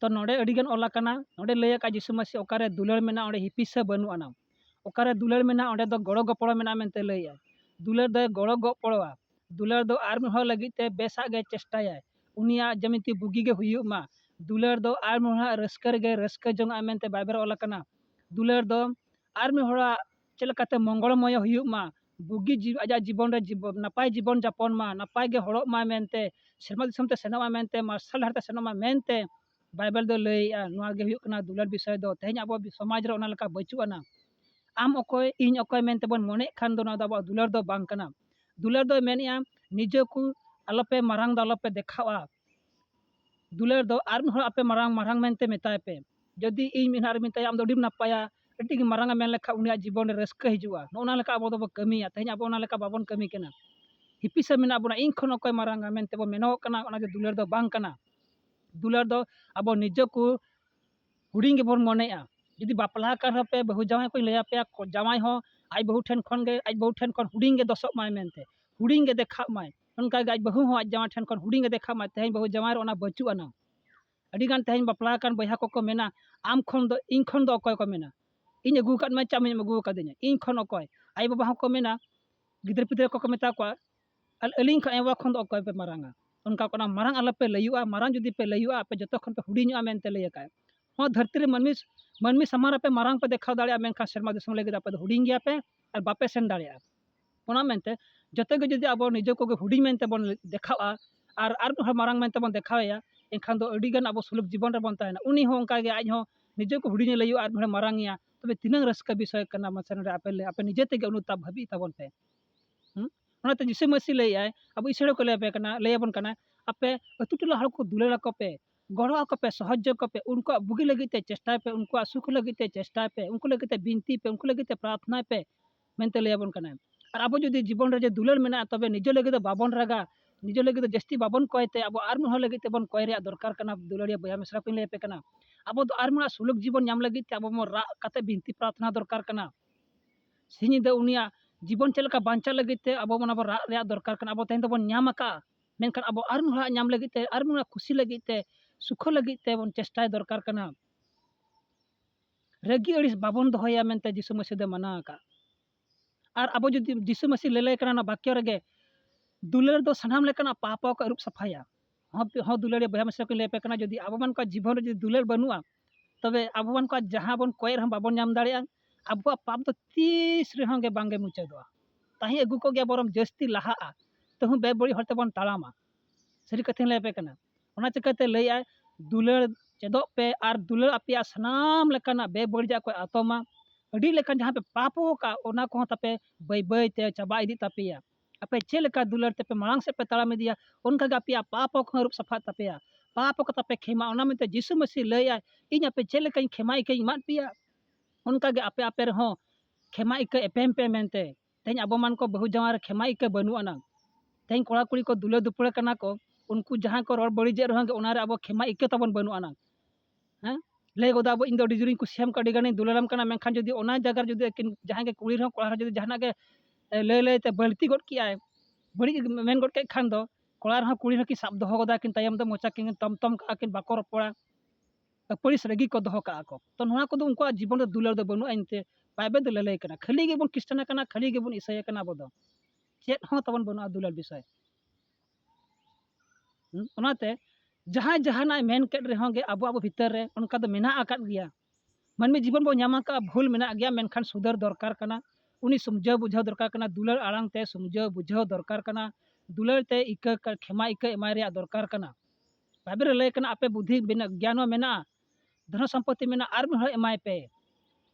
तो नोडे अडी गान ओला कना नोडे लैया का जिसु मसीह ओकारे दुलार मेना ओडे हिपिसा बनु आना ओकारे दुलार मेना ओडे दो गड़ो गपड़ मेना मेनते लैया दुलार दो गड़ो गपड़वा दुलार दो आर में हो लगिते बेसा गे चेष्टाया उनिया जमिति बुगी गे हुयु मा दुलार दो आर में रस्कर गे रस्क जंग आमेनते बाइबर ओला कना दुलार दो आर में होड़ा चलकाते मंगलमय हुयु मा बुगी आजा जीवन रे जीवन नपाय जीवन जापन मा नपाय गे होड़ो मा मेनते सेरमा दिसम ते सेनोमा मेनते मार्शल हरते सेनोमा मेनते बाइबल दो लैया नुआ गे हुयु कना दुलार विषय दो तेहें अब समाज रे ओना लका बचुआना आम अकोय इन अकोय मेनते बन मने खान दो ना दो दुलार दो बांग कना दुलार दो मेनिया निजे को आलोपे मारांग दो आलोपे देखावा दुलार दो आर में आपे मारांग मारांग मेनते मेताय पे जदि इन मिन आर मिनते आम दो डिम नापाया अति मारांग मेन लेखा उनिया जीवन रे रस्क हिजुआ नोना लेका अब दो कमिया तेहें अब ओना लेका बाबन कमी कना हिपिसा मेना बना इन खन अकोय मारांग मेनते बो मेनो कना ओना दुलार दो बांग कना दुलार दो अब निजे को हुडिंग गे बन मनेया जदि बापला कर पे बहु जामाई को लैया पे जामाई हो आज बहु ठेन खन गे आज बहु ठेन खन हुडिंग गे दसक माय मेनते हुडिंग गे देखा माय उनका आज बहु हो आज जामाई ठेन खन हुडिंग गे देखा माय तेहें बहु जामाई ओना बचु आना अडी गान तेहें बापला कान बया को मेना आम खन दो इन खन दो अकोय को मेना इन अगु काद मा चाम अगु कादिnya इन खन अकोय आई बाबा को मेना गिदर पिदर को मेता को अलिंग खन एवा खन दो अकोय पे मारांगा उनका कोना मारांग आला पे लयुआ मारांग जदि पे लयुआ पे जतो खन पे हुडिंग मेनते लैया का हाँ धरती रे मनमी समार पे मारांग पे देखा दाड़ा मेनखा शर्मा दिसम लगे आप हुडिंग गया पे और बापे सेन दाड़ा ओना मेनते जते गे जदि अब निजे को हुडिंग मेनते बन देखावा और मारांग मेनते बन देखाया एनखान दो अडी गान अब सुलुक जीवन रे बन ताहेना उनी हो उनका गे आज हो निजे को हुडिंग लई आर मेरे मारांगिया तबे तिनंग रस्का विषय कना मसन रे आपे निजे ते अनुताप भाबी ताबन पे ओनाते जिसे मसी लई आय अब इसड़े को ले कना लई आबन कना आपे अतु टोला हड़ को दुलेला को पे गड़ो को पे सहयोग को पे उनको बुगी लगिते चेष्टा पे उनको सुख लगिते चेष्टा पे उनको लगिते बिनती पे उनको लगिते प्रार्थना पे मेनते लई आबन कना और अब जुदी जीवन रे जे दुलार मेना तबे निजे लगी तो बाबन रागा निजे लगी तो जस्ती बाबन कयते अब आर मन लगी ते बन कय रे दरकार कना दुलारिया बया मिश्रा को लई पे कना अब तो आर मन सुलुक जीवन नाम लगी ते अब मो रा कते बिनती प्रार्थना दरकार कना सिनी दे उनिया जीवन चलका बांचा लगी ते अब मन अब रा रे दरकार कना अब तेन बन नाम का मेनखान अब आर मन नाम लगी ते आर मन खुशी लगी ते सुख लगी ते बन चेष्टा दरकार कना रगी अड़िस बाबन दोहया मेनते जिसु मसीह दे मना का और अब जो जिसु मसीह ले लेकना वाक्य रगे दुलार दो सनाम लेकना पापा को अरूप सफाया हाँ दुलार बया मिश्रा को लेपे कना जदि अब मन को जीवन रे दुलार बनुआ तबे अब मन को जहां बन कोयर हम बाबन नाम दाड़िया अब पाप तो तीस रे होंगे बांगे मुचादवा ताही अगु को गया बरम जस्ती लहा तहु बे बड़ी हरते बन तालामा सरी कथे लेपे कना ओना चकते लई आय दुलार चेदो पे और दुलार अपिया सनाम लेकना बे बड़ी को आतमा अड़ी लेकन जहां पे पापो का ओना को तपे बै बै ते चबा इदी तपिया अपे चेलका दुलार ते पे मांग से पे तालाम दिया उनका गपिया पापो को रूप सफा तपिया पापो को तपे खेमा ओना में जिसु मसीह लई आय इन अपे चेलका खेमा इके मात पिया उनका गे आपे आपे रहो खेमा इके एपेम पे मेनते तेन अब मन को बहु जवार खेमा इके बनु अना तेन कोड़ा कुड़ी को दुले दुपड़े कना को उनको जहां को रोड बड़ी जे रहोगे ओनारे अब खेमा इके तबन बनु अना हैं ले गोदा अब इन दो डिजुरी कुसियम का डिगानी दुलाराम कना मेखान जदी ओना जगह जदी जहां के कुड़ी रहो कोड़ा जदी जहाना के ले ले ते बलती गड की आय बड़ी मेन गड के खान दो कोड़ा रहो कुड़ी की साब दोहो गोदा किन तायम दो मोचा किन तम तम का किन बाको रपोड़ा पुलिस रगी को दोहो का को तो नोना को उनको जीवन दुलार दो बनु इनते बाइबल दो ले कना खाली गे बन क्रिश्चियन कना खाली गे बन ईसाई कना बदो चेत हो तबन बनु दुलार विषय ओनाते जहां जहाना मेन केट रे होंगे अब अब भीतर रे उनका तो मेना आकात गया मनमी जीवन बो नामा का भूल मेना गया मेनखान सुधर दरकार कना उनी समझाव बुझाव दरकार कना दुलार आड़ांग ते समझाव बुझाव दरकार कना दुलार ते इका खेमा इका एमाय रे दरकार कना बाइबल ले कना आपे बुद्धि बिना ज्ञान मेना धन संपत्ति मेना आर में एमाय पे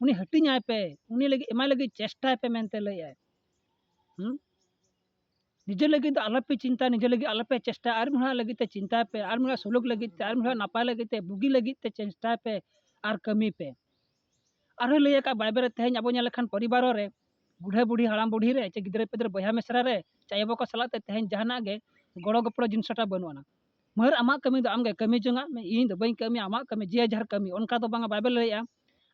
उनी हटिंग पे उनी लगी एमाय लगी चेष्टा पे मेनते लई आय निजे लगी तो आलपे चिंता निजे लगी आलपे चेष्टा आर में लगी ते चिंता पे आर में सुलुक लगी ते आर में नापाय लगी ते बुगी लगी ते चेष्टा पे आर कमी पे आरो लई का बाइबल तेहन अब नेलखान परिवार रे बुढ़े बुढ़ी हड़ाम बुढ़ी रे चे गिद्रे पिद्रे बया मेसरा रे चाहे बको सला ते तेहन जहाना गे गड़ो गपड़ो जिनसटा बनुआना मर आमा कमी दो आमगे कमी जोंगा मैं इन दो बई कमी आमा कमी जे जहर कमी उनका तो बांगा बाइबल लई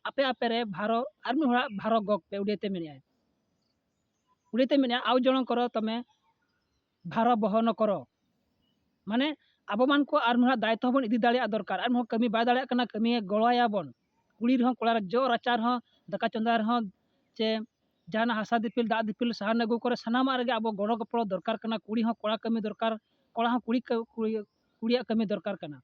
आपे आपे रे भारो आर में भारो गक पे उड़ेते मेनिया आउ जण करो तमे भारो बहन करो माने अब मान को आर में दायित्व बन इदी दाड़िया दरकार आर में कमी बाय दाड़िया कना कमी गड़ोया बन कुड़ी रहो कोड़ा जो राचार हो दाका चंदा रहो चे जाना हासा दिपिल दा दिपिल सहान अगु करे सनामा रे अब गड़ो गपड़ो दरकार कना कुड़ी हो कोड़ा कमी दरकार कोड़ा हो कुड़िया कमी दरकार कना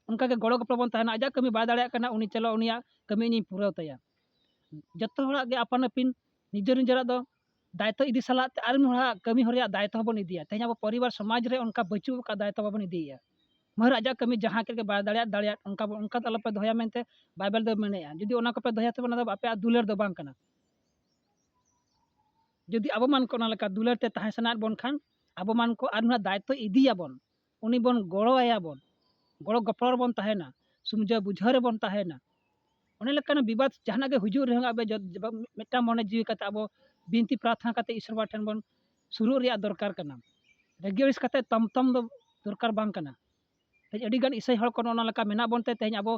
उनका के गड़ो गपड़ो बन तहना आजा कमी बाय दाड़िया कना उनी चलो उनिया कमी नी पूरा तया जत्तो हड़ा गे अपन अपिन निजर निजरा दो दायित्व इदी सला आर हड़ा कमी हरिया दायित्व बन इदिया तेहन अब परिवार समाज रे उनका बचू का दायित्व बन इदिया मर आजा कमी जहां के बाय दाड़िया उनका तो अलपे दोहया मेनते बाइबल दो मेने जदी ओना को पे दोहया ते बना आपे दुलार दो बांग कना जदी अब मान को ना दुलार ते ताहे सना बन खान अब मान को आर दायित्व इदिया बन उनी बन गड़ो आया बन गड़ो गपड़ बन ताहेना सुमझा बुझारे बन ताहेना ओने लेकाना विवाद जहाना के हुजूर रहे अब मेटा मने जीवी कते अब बिनती प्रार्थना कते ईश्वर बा ठेन बन सुरू रिया दरकार कना रेगियस कते तम तम दो दरकार बांग कना अड़ी गान ईसाई हड़ को ओना लेका मेना बनते तेहन अब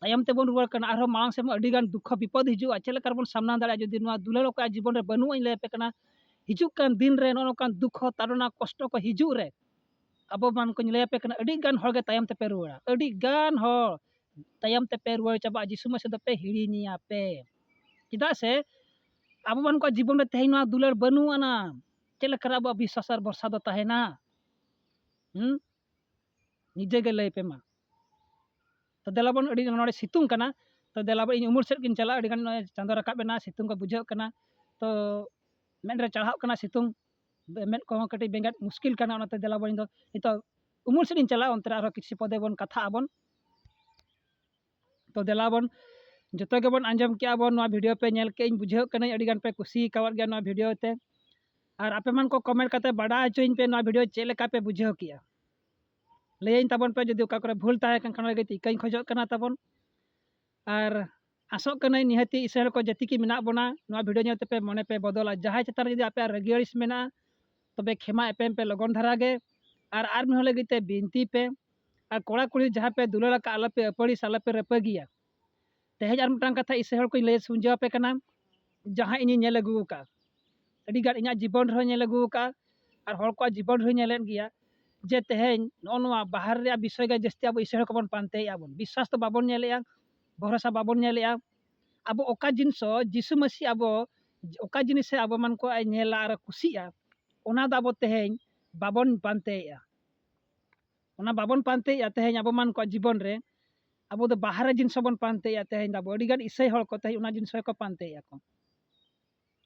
तायम ते बन रुवार कना आरो मांग से अड़ी गान दुख विपद हिजुआ चले कर बन सामना दाड़ा जदी नुआ दुलार को जीवन रे बनु इन ले पे कना हिजुक कान दिन रे नो कान दुख तारना कष्ट को हिजु रे अब मान को ले पे कना अड़ी गान हड़ गे तायम ते पे रुवाड़ा अड़ी गान हड़ तायम ते पे रुवाड़ चाबा जिसु मसीह दो पे हिड़ीनिया पे चेदा से अब मान को जीवन रे तेहन नुआ दुलार बनु आना चले कर अब विश्वास और भरोसा दो ताहेना निजे गे लई पे मा तो देलाबन अड़ी नोड़े सितुंग कना तो देलाबन इन उमर सेट किन चला अड़ी गान चांदो राकाब बेना सितुंग को बुझाव कना तो मेन रे चढ़ाव कना सितुंग मेन को कटी बेंगाट मुश्किल कना ओनाते देलाबन दो नितो उमर सेट इन चला अंतरे आरो किछि पदे बन कथा आबन तो देलाबन जो गेबन आंजम के बन वीडियो पे नेल के बुझे कने अड़ी गान पे कुसी कावत गया वीडियो ते और आपे मन को कमेंट करते बड़ा हचोइन पे वीडियो चेक लेका पे बुझे किया लैन तबन पे जो का भूल ताहे कन लगे इकाई खोजो कना तबन और आसोग कने निहती इसे को जति की मेना बना वीडियो नेल पे मने पे बदला जहां चतार जदि आपे रगियस मेना तबे खेमा एपेम पे लगन धरा गे और मिहो लगे बिनती पे और कोड़ा कुड़ी जहाँ पे दुलार का आलपे अपड़ी आलपे रपगिया तेज और मिटान कथा इसे को लय सुंजा पे कना जहाँ इन नेल अगू का अड़ी गान इना जीवन रह नेल अगू का और हर को जीवन रह नेलेन गया जे तेज नोआ बाहर रे विषय गे जस्ती अब इसे को बन पानते आबन विश्वास तो बाबन नेलेया भरोसा बाबन नेलेया अब ओका जिनिस जीसु मसीह अब ओका जिनिस अब मन को नेला और कुसिया ओना द अब तेज बाबन पानतेया ओना बाबन पानतेया तेज अब मन को जीवन रे अब तो बाहर जिनिस बन पानतेया तेज अब अड़ी गान इसे हर को तेज ओना जिनिस को पानतेया को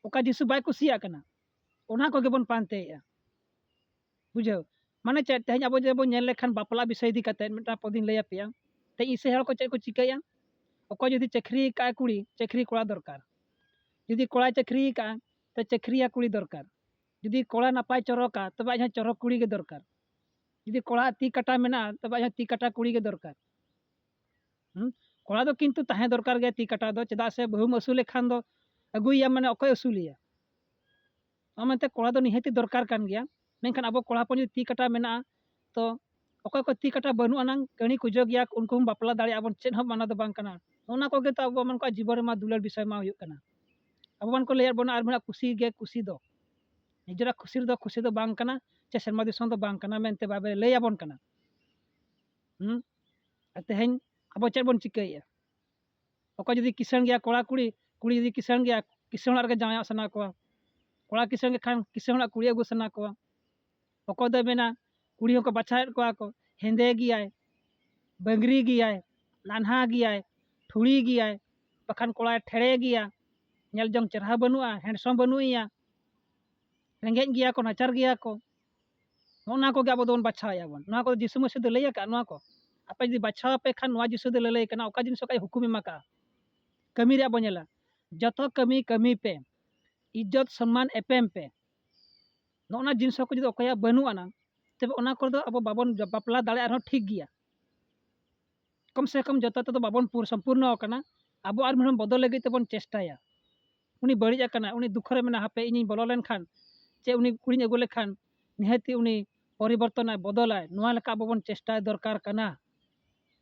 ओका जीसु बाय कुसिया कना ओना को गेबन पानतेया बुझो माने चे तेज अब जब नेल लेखान बापला विषय दी कते मिटा पदिन लैया पेया ते इसे हर को चे को चिकाया ओको जदि चक्री का कुड़ी चक्री कोड़ा दरकार जदि कोड़ा चक्री का तो चक्रिया कुड़ी दरकार जदि कोड़ा नपाय चरका तब आज चरक कुड़ी के दरकार जदि कोड़ा ती काटा मेना तब आज ती काटा कुड़ी के दरकार कोड़ा दो किंतु ताहे दरकार गया ती काटा दो चेदा से बहुम असुले खान दो अगुया माने अकोय असुलिया अमते कोड़ा दो निहति दरकार कान गया मेनखान अब कोड़ा पन ती काटा मेना तो अकोय को ती काटा बनु अनंग कणी कुजो गया उनको हम बापला दाड़े अब चेद हम माना दो बांग कना ओना को गे तो अब मन को जीवन मा दुलर विषय मा हुयुक कना अब मन को लेयर बना आर खुशी गे खुशी दो निजरा खुशी दो बांग कना चे शर्मा दिसों दो बांग कना मेनते बाबे लय आबन कना तेहें अब चेद बन चिकाया ओको जदि किसान गया कोड़ा कुड़ी कुड़ी जदि किसान गया किसान रे जाया सना को कोड़ा किसान खान किसान कुड़ी अगु सना को ओको दो मेना कुड़ी को बाछाएत को हेंदे गियाय बंगरी गियाय नानहा गियाय ठुड़ी गियाय बखान कोड़ा ठेड़े गिया नेल जंग चरहा बनुआ हैंडसम बनुइया रेंगेज गिया को नाचार गिया को ओना को अब दोन बाछाया बन ना को जिसु मसीह दो लैया का ना को आपे जदि बाछा पे खान नवा जिसु दो ललय कना ओका जिनिस का हुकुम एमा कमी रे बनेला जतो कमी कमी पे इज्जत सम्मान एपेम पे नोना जिनिस को जदि ओकया बनु आना तबे ओना को दो अब बाबन बापला दाड़े आरो ठीक गिया कम से कम जतो तो बाबन पूर संपूर्ण कना अब आर मन बदल लगे तबन चेष्टाया उनी बड़िया कना उनी दुख रे मेना हापे इनी बोलो लेन खान चे उनी कुड़ी अगु लेखान निहति उनी परिवर्तन बदलाय नोआ लेका अब बन चेष्टा दरकार कना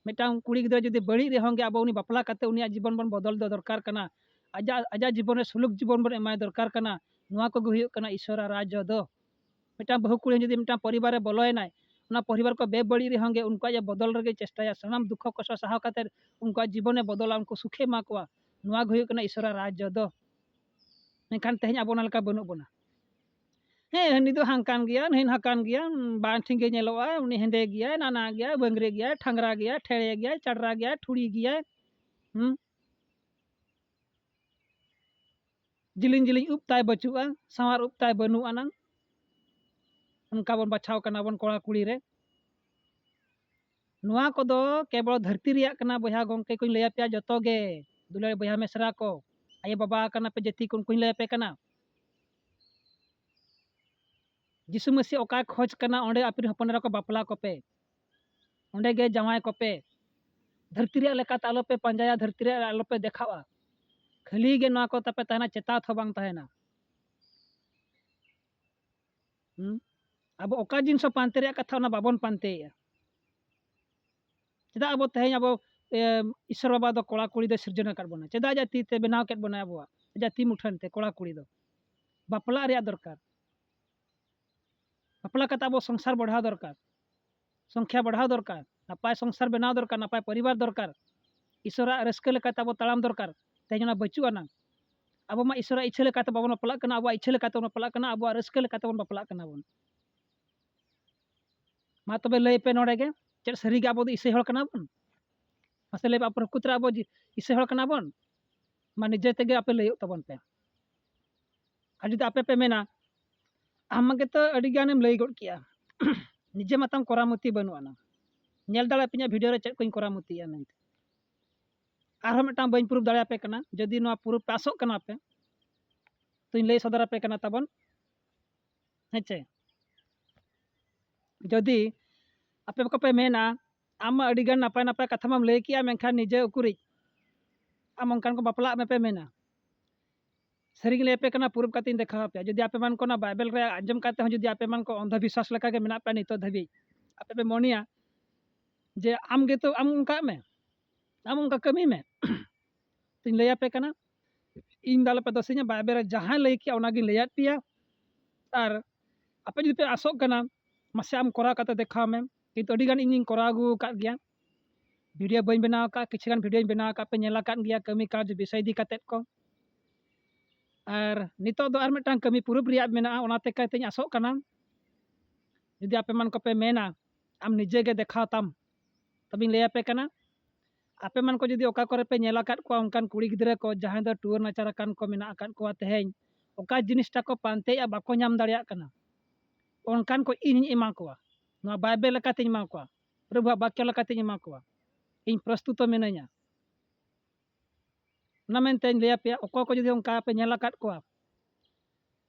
मिटांग कुड़ी गिद्रा जदि बड़ी रे होंगे अब उनी बापला करते उनी जीवन बन बदल दो दरकार कना आजा जीवन रे सुलुक जीवन बन एमाय दरकार कना नोआ को हुयुक कना ईश्वर राज दो मिटांग बहु कुड़ी जदि मिटांग परिवार रे बोलोयनाय उना परिवार को बेबड़ी रे होंगे उनका ये बदल रे चेष्टाया सनाम दुख कष्ट सहाव करते उनका जीवन बदला उनको सुखे मा को नोआ हुयुक कना ईश्वर राज दो मेनखान तेहें अब ओना लेका बनु बना हे हनी दो हांकान गया नहिन हाकान गया बान ठिंगे नेलोआ उनी हेंदे गया नाना गया बंगरे गया ठंगरा गया ठेड़े गया चढ़रा गया ठुड़ी गया जिलिंग जिलिंग उपताय बचुआ सवार उपताय बनु अनंग उनका बन बाछाव कना बन कोड़ा कुड़ी रे नोआ को दो केवल धरती रिया कना बया गंके को लैया पे जतो गे दुलारे बया मेसरा को आये बाबा कना पे जति को लैया पे कना जिसु मसीह ओका खोज कना ओंडे अपनी हपनरा को बापला को पे ओंडे गे जवाय को पे धरती रे लेका तालो पे पंजाया धरती रे आलो पे देखावा खाली गे नोआ को तपे तहना चेता थो बांग तहना अब ओका जिनस पानते रे कथा ना बाबन पानते चेदा अब तेहें अब ईश्वर बाबा दो कोड़ा कुड़ी दो सृजना कर बना चेदा जाति ते बनाव केट बना अब जाति मुठन ते कोड़ा कुड़ी दो बापला रे दरकार बापला कता अब संसार बढ़ाव दरकार संख्या बढ़ाव दरकार नपाय संसार बनाव दरकार नपाय परिवार दरकार ईश्वर रस्के लेकाते अब ताड़ाम दरकार तेजना बचुआना अब मा ईश्वर इच्छा लेकाते बाबन बापला कना अब इच्छा लेकाते बापला कना अब रस्के लेकाते बन बापला कना बन मा तबे लय पे नोडे गे चेद सरी गे अब दो इसे हळ कना बन मासे लय आप प्रकृति अब इसे हळ कना बन मा निजे तेगे आपे लय तबन पे आ जुदि आपे पे मेना आमगे तो अड़ी गानेम लय गड किया निजे माताम करामती बनुआना नेल दाड़ा पिया वीडियो रे चेद कोइन करामती मेनते आरो मिटटां बाइन प्रूफ दाड़े पे कना जदि नोआ प्रूफ पे आसोग कना पे तो लय सदर पे कना ताबन हेचे जदि आपे को पे मेना आम अडिगान नापाय नापाय कथा माम लय किया मेनखान निजे उकुरी आम अंकान को बापला में पे मेना सरी लय पे कना प्रूफ काती देखा पे जदि आपे मान को ना बाइबल रे आंजम काते हो जदि आपे मान को अंधविश्वास लेका के मेना पे नितो धबी आपे पे मोनिया जे आम गे तो आम उनका में आम उनका कमी में तीन लय पे कना इन दाल पे दसिया बाइबल रे जहां लय किया ओनागी लयात पिया और आपे जदि पे आसोग कना मासे आम कोरा काते देखा में किंतु अडिगान इन कोरा गु का गया वीडियो बन बनाव का किछगान वीडियो बनाव का पे नेला कान गया कमी कार्य विषय दी काते को और नितो दो आर मिटटां कमी प्रूफ रिया मेना ओनाते कहते आसोग कना जदि आपे मान को पे मेना आम निजे गे देखा ताम तब लय पे कना आपे मान को जदि ओका करे पे नेला काट को उनकान कुड़ी गिद्रा को जहां दो टूर नाचारा कान को मेना काट को तेहें ओका जिनिसटा को पानते या बाको नाम दाड़िया कना उनकान को इन एमा को नोआ बाइबल लकाते एमा को प्रभु वाक्य लकाते एमा को इन प्रस्तुत मेनाया ना मेनते लय पे ओको को जदि उनका पे नेला काट को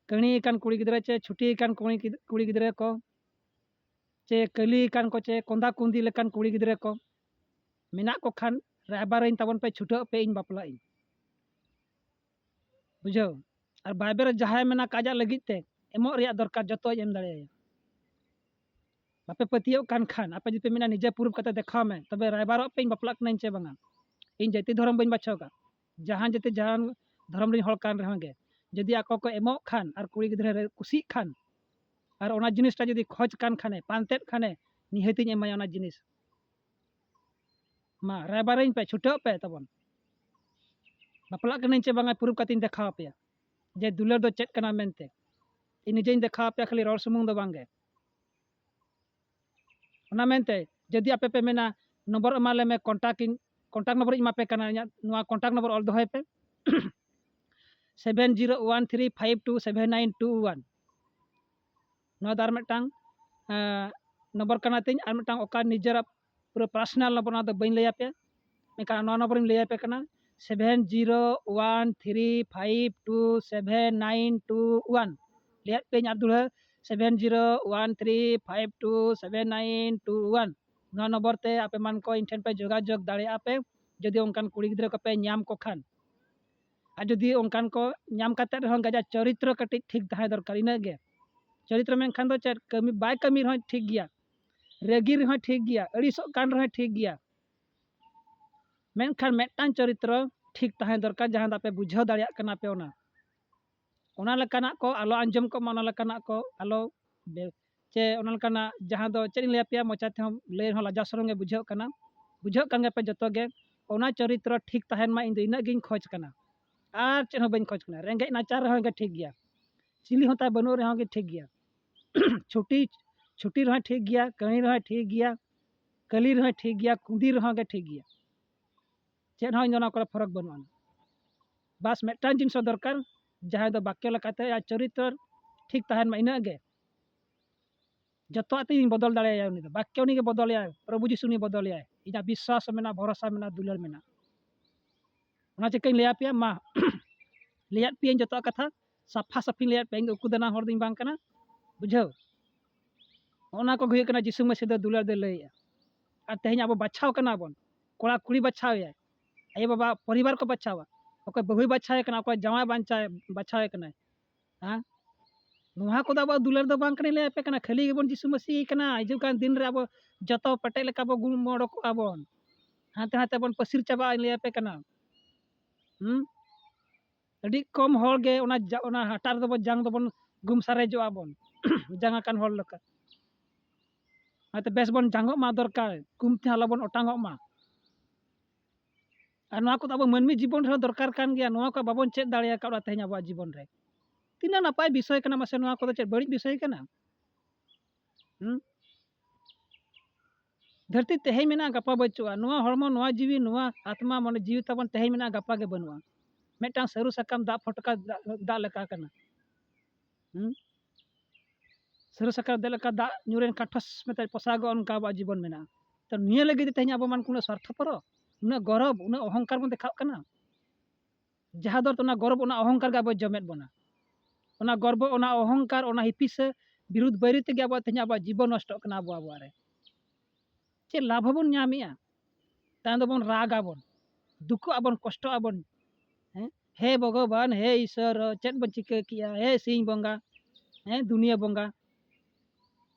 कणी कान कुड़ी गिद्रा चे छुटी कान कुड़ी गिद्रा को चे कली कान को चे कोंदा कुंदी लेकान कुड़ी गिद्रा को मेना को खान रायबार ताबन पे छुटो पे इन बापला इन बुझो और बाइबल जहां मेना काजा लगित ते एमो रिया दरकार जतो एम दाड़े बापे पतियो कान खान आपे जदि मेना निजे प्रूफ कते देखा में तबे रायबार पे इन बापला कनाइन चे बांगा इन जाति धर्म बइन बाछो का जहां जते जहां धर्म रे हड़ कान रहगे जदि आको को एमो खान और कुड़ी गिद्रा रे कुसी खान और ओना जिनिसटा जदि खोज कान खाने पानतेत खाने निहतिन एमाय ओना जिनिस मा रायबारिन पे छुटो पे तबन बापला कनाइन चे बांगा प्रूफ कातिन देखा पे जे दुलर दो चेक कना मेनते इन निजेन देखा पे खाली रोड सुमुंग दो बांगे ओना मेनते जदि आपे पे मेना नंबर एमाले में कॉन्टैक्ट नंबर इमा पे कना नोआ कॉन्टैक्ट नंबर ऑल दोहे पे 7013527921 नोआ दार मिटटां नंबर कना तिन आर मिटटां ओका निजरा पूरा पर्सनल नंबर ना दो बइन लया पे मेका नोआ नंबर इन लया पे कना 7013527921 लिया पे आर दुल्हा 7013527921 नोआ नंबर ते आपे मान को इन ठेन पे जोगाजोग दाड़े आपे जदि उनकान कुड़ी गिद्रा को पे न्याम को खान और जदि उनकान को न्याम काते रहन गजा चरित्र कटि ठीक ताहे दरकार इना गे चरित्र में खान दो चेक कमी बाय कमी रह ठीक गया रेगी रह ठीक गया अड़ीसो कान रह ठीक गया मेनखान मेटान चरित्र ठीक ताहे दरकार जहां आपे बुझाव दाड़िया कना पे ओना लेकाना को आलो आंजम को ओना लेकाना को आलो चे ओना लेकाना जहां दो चेक लय पे मोचाते हम लय हो लाजा सरंगे बुझाव कान पे जतो गे ओना चरित्र ठीक ताहेन मा इन दो इना गिन खोज कना आर चेन बइन खोज कना रेंगे नाचार रह गे ठीक गया चिली होता बनो रह गे ठीक गया छुटी रह ठीक गया कहीं रह ठीक गया कली रह ठीक गया कुंदी रह गे ठीक गया चेन हो इना को फरक बनुआ बस मेटान जिनिस दरकार जहां दो वाक्य लकाते या चरित्र ठीक ताहेन मा इना गे जतो आते बदल दाड़े उनी दो वाक्य उनी के बदल प्रभु जीशु उनी बदल इना विश्वास मेना भरोसा मेना दुलार मेना ओना चेकन लया पे मा लियात पे जतो कथा साफा साफी लियात पे उकु दाना हर दिन बांग कना बुझाव ओना को हुई कना जीशु मसीह दो दुलार दे लय और तेहन अब बाछाव कना बन कोड़ा कुड़ी बाछाव आये बाबा परिवार को बाछावा ओके बहु बाछाए कना ओके जवाय बाछाए कना हाँ नुहा को अब दुलार दो बांग कने लय पे कना खाली गेबन जीशु मसीह कना हिजुकान दिन रे अब जतो पटे लेका बो गुण मोड़क आबन हाते हाते बन पसिर चाबा लय पे कना अड़ी कम हर गे ओना हटार दो जांग दो बन गुम सारेजो आबन जांगा कान हर लका हाते बेस बन जांगो मा दरकार गुम ते हाला बन ओटांगो मा और नोआ को अब मानवी जीवन रे दरकार कान गया नोआ को बाबन चेक दाड़िया का तेहन अब जीवन रे तीना नापाय विषय कना मासे नोआ को चेक बड़ी विषय कना धरती तेहन मेना गपा बचुआ नोआ हरमो नोआ जीवी नोआ आत्मा मन जीवी तबन तेहन मेना गपा के बनुआ मेटां सरू सकाम दा फटका दा लेका कना सरू सकाम दा लेका दा न्यूरेन काठस मेते पोसागो उनका अब जीवन मेना तो निया लगे तेहन अब मान कुनो स्वार्थपर उना गौरव उना अहंकार बन देखा कना जहाँ दर उना गौरव उना अहंकार गे अब जमेद बना उना गर्व उना अहंकार उना हिपिस विरुद्ध बैरी तेगे अब तेज अब जीवन नष्ट कना अब अब चे लाभ बन नामिया तान बन रागाबन दुख आबन कष्ट आबन हे भगवान हे ईश्वर चेक बन चिका किया हे सिंह बंगा हे दुनिया बंगा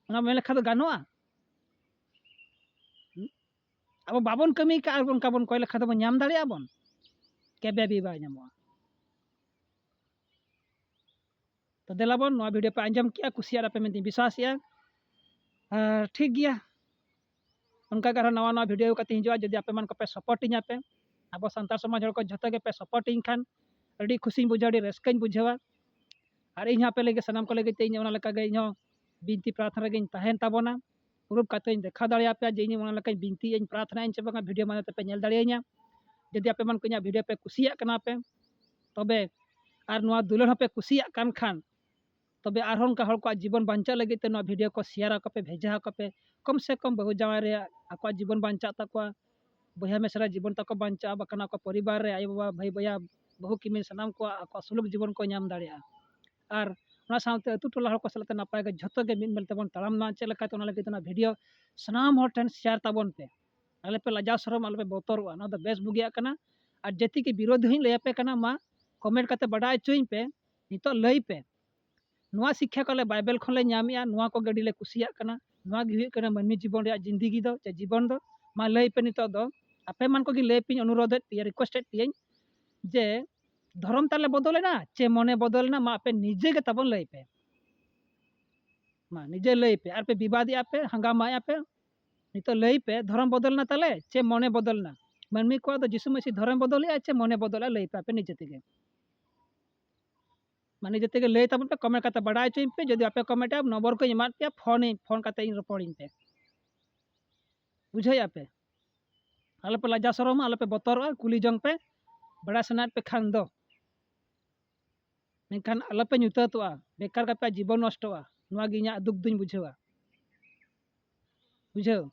उना मेन लेखा गानोआ अब बाबन कमी का उनका बन कोई लेखा बन नाम दाड़े बन केबे भी बाय नामोआ तो देलाबन नवा वीडियो पे आंजम किया कुसिया पे मेंती विश्वास या ठीक गया उनका घर नवा नवा वीडियो का हिजुआ जदि आपे मन को पे सपोर्टिंग पे अब सानतार समाज को जतो के पे सपोर्टिंग खान अड़ी खुशी बुझा अड़ी रस्कन बुझावा और इन पे लगे सनाम को लगे इन ओना लेका गे इन बिनती प्रार्थना गे तहन ताबोना उरुप काते देखा दाड़िया पे जे इन ओना लेका बिनती इन प्रार्थना इन चबा वीडियो माने पे नेल दाड़िया जदि आपे मन को इन वीडियो पे कुसिया कना पे तबे और नवा दुलर पे कुसिया कान खान तबे आरहन का हर को जीवन बांचा लगे ते नवा वीडियो को शेयर पे भेजा पे कम से कम बहु जावा रे आको जीवन बांचा तकवा बया मेसरा जीवन तक बांचा बकना को परिवार रे आय बाबा भाई बया बहु किमिन सनाम को आको सुलुक जीवन को नाम दाड़िया और ओना साउते अतु टोला हर को सलते नपाय गे झतो गे मिन मेल तबन तालाम ना चे लेका तोना लगे तना वीडियो सनाम हर ठन शेयर ताबन पे आले पे लजा शरम आले पे बोतरवा ना द बेस बुगिया कना और जति के विरोध ही ले पे कना मा कमेंट करते बड़ा चुइन पे नितो लई पे नुआ शिक्षा को बाइबल खन ले नामिया नुआ को गडी ले कुसिया कना नुआ गे कना मानवी जीवन रे जिंदगी दो चे जीवन दो मा लई पे नितो दो आपे मन को गी लई पे अनुरोध पे रिक्वेस्ट पे जे धर्म ताले बदलेना चे मने बदलना मा पे निजे के तबन लई पे मा निजे लई पे आर पे विवादी पे हंगामा पे नितो लई पे धर्म बदलना ताले चे मने बदलना मानवी को तो जिसु मसीह धर्म बदले चे मने बदला लई पे निजे तेगे माने जते के लई तबन पे कमेंट करते बड़ा चोइन पे जदि आपे कमेंट नंबर को एमा पे फोन करते इन रपॉर्डिंग पे बुझाई पे आले पे लजा शरम आले पे बतर कुली जंग पे बड़ा सनात पे खान दो मेखान आले पे नुततवा बेकार का पे जीवन नष्टवा नुआ गी इना दुख दुñ बुझावा बुझाव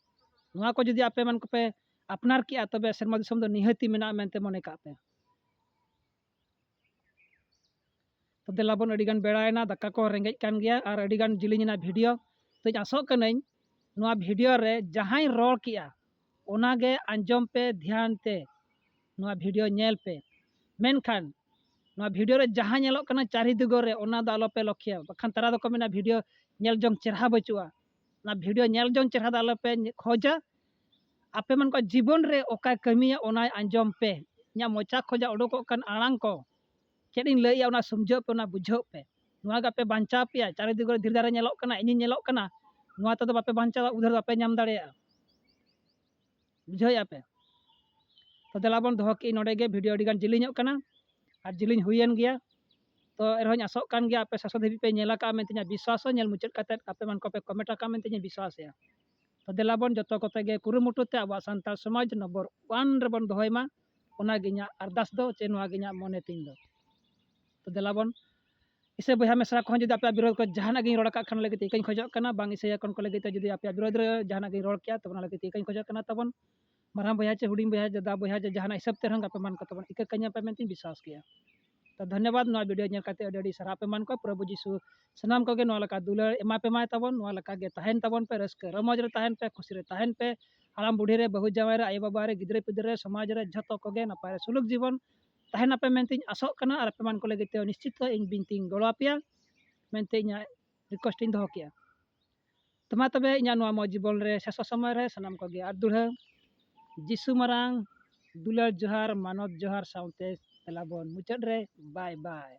नुआ को जदि आपे मन को पे अपनार किया तबे शर्मा दिसम दो निहति मेना मेनते मने का पे तो देलाबन अडिगान बेड़ायना दाका को रेंगेज कान गया और अडिगान जिलिना वीडियो तो आसो कनाई नुआ वीडियो रे जहां रोल किया ओनागे आंजम पे ध्यान ते नुआ वीडियो नेल पे मेनखान नुआ वीडियो रे जहां नेलो कना चारि दिगो रे ओना दा आलो पे लक्ष्य बखान तारा दो को मेना वीडियो नेल जंग चेहरा बचुआ ना वीडियो नेल जंग चेहरा दा आलो पे खोजा आपे मन को जीवन रे ओका कमिया ओना आंजम पे न्या मोचा खोजा उडोको कन आड़ांग को चेडिन लैया ओना समझो पे ओना बुझो पे नुआ गा पे बांचा पे चारि दिगो धीर दारे नेलो कना इनि नेलो कना नुआ तो बापे बांचा उधर बापे नाम दाड़ेया बुझाया पे तो देलाबन दोह के नोडे गे वीडियो अडिगान जिलिញकना और जिलिñ हुयन गया तो एरहन आसो कान गया आपे ससो धबी पे नेला का मेंतिना विश्वास नेल मुचाद काते आपे मन को पे कमेंट का मेंतिना विश्वास या तो देलाबन जतो कोते गे कुरुमुटुते अब सानताल समाज नंबर 1 रेबन दोहयमा ओना गिना अरदास दो चे नुआ गिना मने तिन दो तो देलाबन इसे बहा मेसरा को जदि आपे विरोध को जहाना गिन रोड़ का खान लगे इकन खोजो कना बांग इसे कन को लगे जदि आपे विरोध रे जहाना गिन रोड़ किया तबना लगे इकन खोजो कना तबन माराम बया चे हुडिंग बया जदा बया जे जहाना हिसाब ते रंग आपे मन को तबन इक कन्या पे मेंतिन विश्वास किया तो धन्यवाद नुआ वीडियो नेल काते अडी सारा पे मन को प्रभु जीसु सनाम को गे नुआ लका दुलर एमा पे माय तबन नुआ लका गे तहन तबन पे रस्क रमज रे तहन पे खुशी रे तहन पे हालाम बुढ़ी रे बहु जावाय रे आय बाबा रे गिदरे पिदरे समाज रे झतो को गे नपाय सुलुक जीवन तहन आपे मेंतिन आसो कना और आपे मन को लगे ते निश्चित इन बिनतिंग गड़ो पिया मेंते इना रिक्वेस्ट इन दो किया तो मा तबे इना नुआ मो जीवन रे शेष समय रे सनाम को गे आर दुढ़ा जीसु मरांग दुलर जोहार मानव जोहार साउते तेलाबन मुचाद रे बाय बाय।